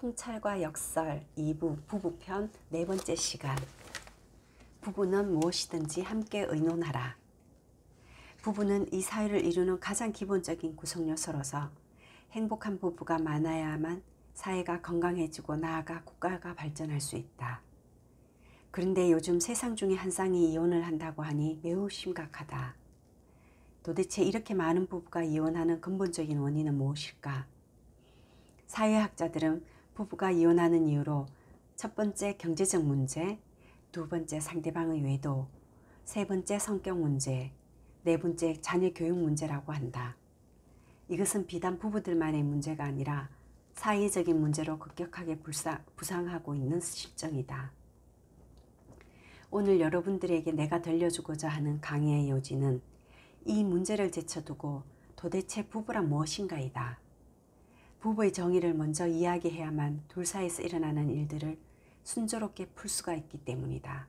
통찰과 역설 2부 부부편 네 번째 시간. 부부는 무엇이든지 함께 의논하라. 부부는 이 사회를 이루는 가장 기본적인 구성 요소로서 행복한 부부가 많아야만 사회가 건강해지고 나아가 국가가 발전할 수 있다. 그런데 요즘 세상 중에 한 쌍이 이혼을 한다고 하니 매우 심각하다. 도대체 이렇게 많은 부부가 이혼하는 근본적인 원인은 무엇일까? 사회학자들은 부부가 이혼하는 이유로 첫 번째 경제적 문제, 두 번째 상대방의 외도, 세 번째 성격 문제, 네 번째 자녀 교육 문제라고 한다. 이것은 비단 부부들만의 문제가 아니라 사회적인 문제로 급격하게 부상하고 있는 실정이다. 오늘 여러분들에게 내가 들려주고자 하는 강의의 요지는 이 문제를 제쳐두고 도대체 부부란 무엇인가이다. 부부의 정의를 먼저 이야기해야만 둘 사이에서 일어나는 일들을 순조롭게 풀 수가 있기 때문이다.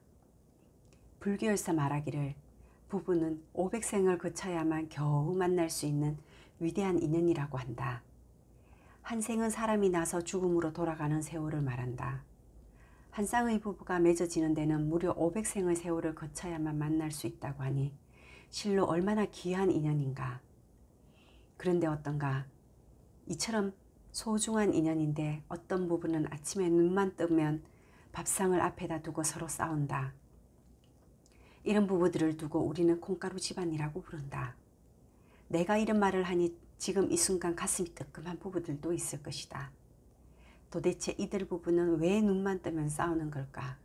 불교에서 말하기를 부부는 500생을 거쳐야만 겨우 만날 수 있는 위대한 인연이라고 한다. 한 생은 사람이 나서 죽음으로 돌아가는 세월을 말한다. 한 쌍의 부부가 맺어지는 데는 무려 500생의 세월을 거쳐야만 만날 수 있다고 하니 실로 얼마나 귀한 인연인가. 그런데 어떤가? 이처럼 소중한 인연인데 어떤 부부는 아침에 눈만 뜨면 밥상을 앞에다 두고 서로 싸운다. 이런 부부들을 두고 우리는 콩가루 집안이라고 부른다. 내가 이런 말을 하니 지금 이 순간 가슴이 뜨끔한 부부들도 있을 것이다. 도대체 이들 부부는 왜 눈만 뜨면 싸우는 걸까?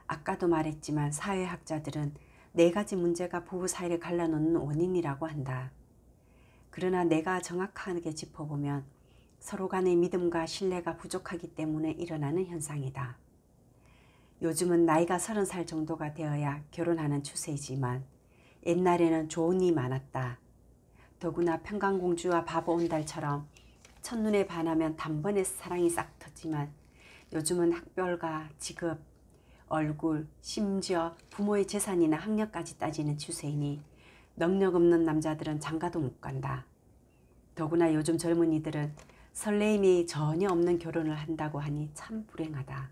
아까도 말했지만 사회학자들은 네 가지 문제가 부부 사이를 갈라놓는 원인이라고 한다. 그러나 내가 정확하게 짚어보면 서로 간의 믿음과 신뢰가 부족하기 때문에 일어나는 현상이다. 요즘은 나이가 30살 정도가 되어야 결혼하는 추세이지만 옛날에는 조언이 많았다. 더구나 평강공주와 바보온달처럼 첫눈에 반하면 단번에 사랑이 싹 터지만 요즘은 학벌과 직업, 얼굴, 심지어 부모의 재산이나 학력까지 따지는 추세이니 능력 없는 남자들은 장가도 못 간다. 더구나 요즘 젊은이들은 설레임이 전혀 없는 결혼을 한다고 하니 참 불행하다.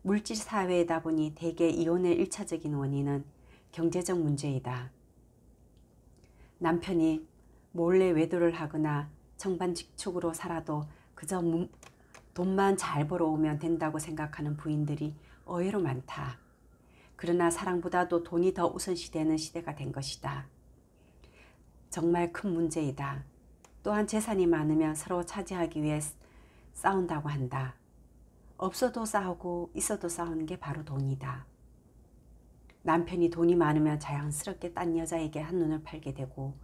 물질 사회이다 보니 대개 이혼의 1차적인 원인은 경제적 문제이다. 남편이 몰래 외도를 하거나 정반직축으로 살아도 그저 돈만 잘 벌어오면 된다고 생각하는 부인들이 의외로 많다. 그러나 사랑보다도 돈이 더 우선시되는 시대가 된 것이다. 정말 큰 문제이다. 또한 재산이 많으면 서로 차지하기 위해 싸운다고 한다. 없어도 싸우고 있어도 싸우는 게 바로 돈이다. 남편이 돈이 많으면 자연스럽게 딴 여자에게 한눈을 팔게 되고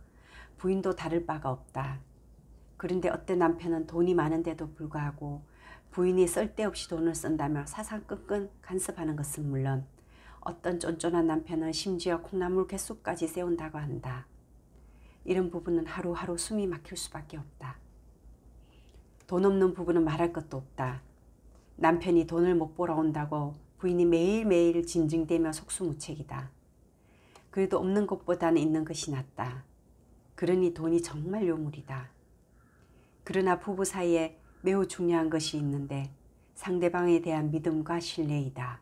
부인도 다를 바가 없다. 그런데 어떤 남편은 돈이 많은데도 불구하고 부인이 쓸데없이 돈을 쓴다며 사상끈끈 간섭하는 것은 물론 어떤 쫀쫀한 남편은 심지어 콩나물 갯수까지 세운다고 한다. 이런 부부는 하루하루 숨이 막힐 수밖에 없다. 돈 없는 부부는 말할 것도 없다. 남편이 돈을 못 벌어온다고 부인이 매일매일 징징대며 속수무책이다. 그래도 없는 것보다는 있는 것이 낫다. 그러니 돈이 정말 요물이다. 그러나 부부 사이에 매우 중요한 것이 있는데 상대방에 대한 믿음과 신뢰이다.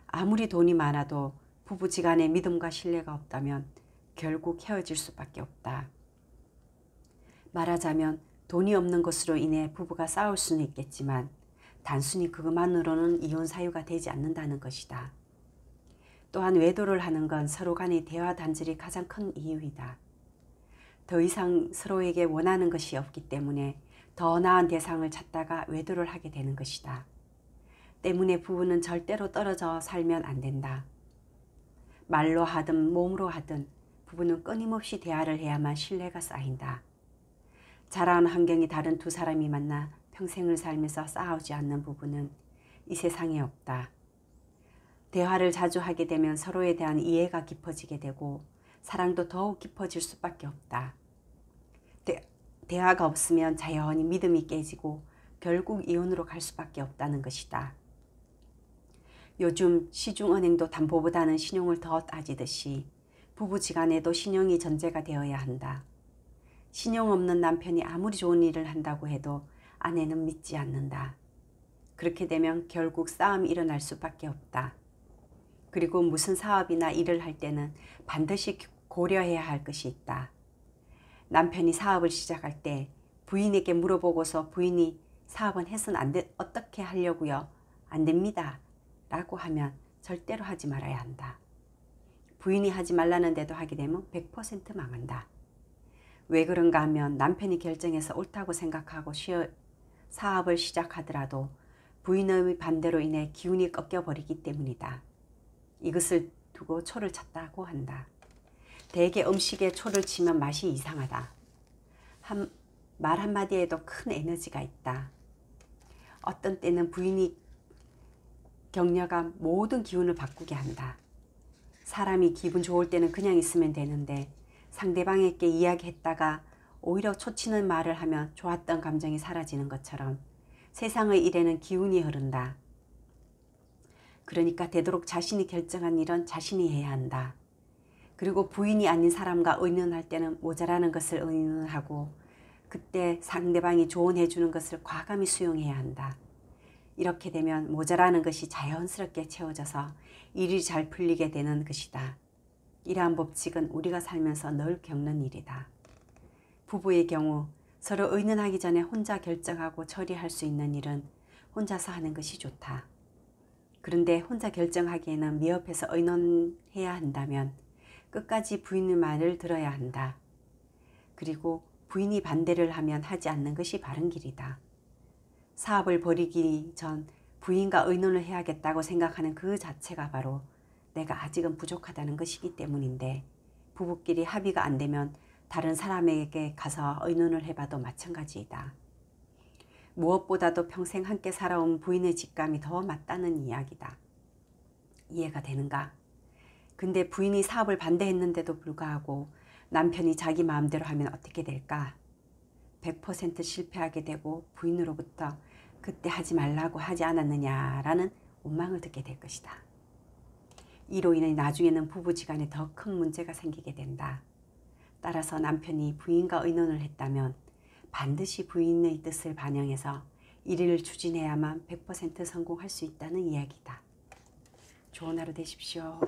아무리 돈이 많아도 부부지간에 믿음과 신뢰가 없다면 결국 헤어질 수밖에 없다. 말하자면 돈이 없는 것으로 인해 부부가 싸울 수는 있겠지만 단순히 그것만으로는 이혼 사유가 되지 않는다는 것이다. 또한 외도를 하는 건 서로 간의 대화 단절이 가장 큰 이유이다. 더 이상 서로에게 원하는 것이 없기 때문에 더 나은 대상을 찾다가 외도를 하게 되는 것이다. 때문에 부부는 절대로 떨어져 살면 안 된다. 말로 하든 몸으로 하든 부부는 끊임없이 대화를 해야만 신뢰가 쌓인다. 자라온 환경이 다른 두 사람이 만나 평생을 살면서 싸우지 않는 부부는 이 세상에 없다. 대화를 자주 하게 되면 서로에 대한 이해가 깊어지게 되고 사랑도 더욱 깊어질 수밖에 없다. 대화가 없으면 자연히 믿음이 깨지고 결국 이혼으로 갈 수밖에 없다는 것이다. 요즘 시중은행도 담보보다는 신용을 더 따지듯이 부부지간에도 신용이 전제가 되어야 한다. 신용 없는 남편이 아무리 좋은 일을 한다고 해도 아내는 믿지 않는다. 그렇게 되면 결국 싸움이 일어날 수밖에 없다. 그리고 무슨 사업이나 일을 할 때는 반드시 고려해야 할 것이 있다. 남편이 사업을 시작할 때 부인에게 물어보고서 부인이 사업은 해서는 안 돼, 어떻게 하려고요? 안 됩니다. 라고 하면 절대로 하지 말아야 한다. 부인이 하지 말라는데도 하게 되면 100% 망한다. 왜 그런가 하면 남편이 결정해서 옳다고 생각하고 사업을 시작하더라도 부인의 반대로 인해 기운이 꺾여버리기 때문이다. 이것을 두고 초를 쳤다고 한다. 대개 음식에 초를 치면 맛이 이상하다. 말 한마디에도 큰 에너지가 있다. 어떤 때는 부인이 격려가 모든 기운을 바꾸게 한다. 사람이 기분 좋을 때는 그냥 있으면 되는데 상대방에게 이야기했다가 오히려 초치는 말을 하면 좋았던 감정이 사라지는 것처럼 세상의 일에는 기운이 흐른다. 그러니까 되도록 자신이 결정한 일은 자신이 해야 한다. 그리고 부인이 아닌 사람과 의논할 때는 모자라는 것을 의논하고 그때 상대방이 조언해 주는 것을 과감히 수용해야 한다. 이렇게 되면 모자라는 것이 자연스럽게 채워져서 일이 잘 풀리게 되는 것이다. 이러한 법칙은 우리가 살면서 늘 겪는 일이다. 부부의 경우 서로 의논하기 전에 혼자 결정하고 처리할 수 있는 일은 혼자서 하는 것이 좋다. 그런데 혼자 결정하기에는 미흡해서 의논해야 한다면 끝까지 부인의 말을 들어야 한다. 그리고 부인이 반대를 하면 하지 않는 것이 바른 길이다. 사업을 벌이기 전 부인과 의논을 해야겠다고 생각하는 그 자체가 바로 내가 아직은 부족하다는 것이기 때문인데 부부끼리 합의가 안 되면 다른 사람에게 가서 의논을 해봐도 마찬가지이다. 무엇보다도 평생 함께 살아온 부인의 직감이 더 맞다는 이야기다. 이해가 되는가? 근데 부인이 사업을 반대했는데도 불구하고 남편이 자기 마음대로 하면 어떻게 될까? 100% 실패하게 되고 부인으로부터 그때 하지 말라고 하지 않았느냐라는 원망을 듣게 될 것이다. 이로 인해 나중에는 부부지간에 더 큰 문제가 생기게 된다. 따라서 남편이 부인과 의논을 했다면 반드시 부인의 뜻을 반영해서 일을 추진해야만 100% 성공할 수 있다는 이야기다. 좋은 하루 되십시오.